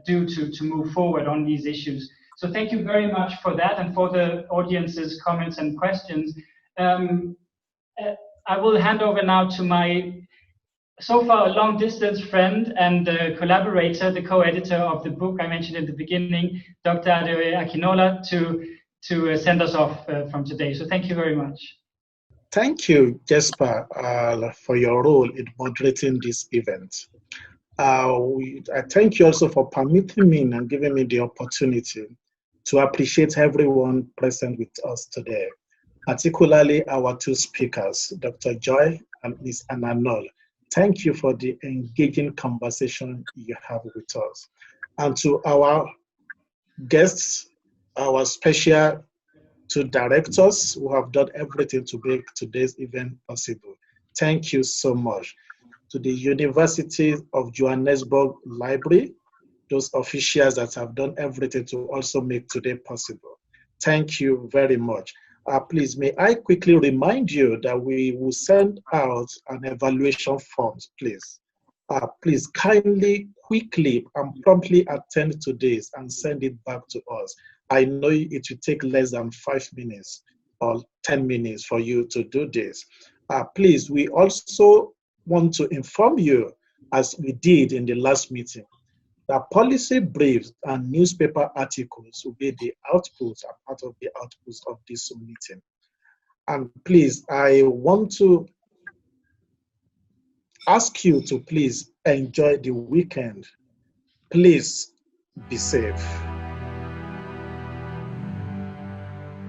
do to move forward on these issues. So thank you very much for that and for the audience's comments and questions. I will hand over now to my so far a long-distance friend and collaborator, the co-editor of the book I mentioned in the beginning, Dr. Akinola, to send us off from today. So thank you very much. Thank you, Jesper, for your role in moderating this event. I thank you also for permitting me and giving me the opportunity to appreciate everyone present with us today, particularly our two speakers, Dr. Joy and Ms. Ananol. Thank you for the engaging conversation you have with us. And to our guests, our special two directors who have done everything to make today's event possible. Thank you so much. To the University of Johannesburg Library, those officials that have done everything to also make today possible. Thank you very much. Please, may I quickly remind you that we will send out an evaluation form, please. Please kindly, quickly, and promptly attend to this and send it back to us. I know it will take less than 5 minutes or 10 minutes for you to do this. Please, we also want to inform you, as we did in the last meeting, that policy briefs and newspaper articles will be the outputs and part of the outputs of this meeting. And please, I want to ask you to please enjoy the weekend. Please be safe.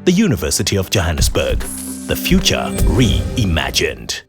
The University of Johannesburg, the future reimagined.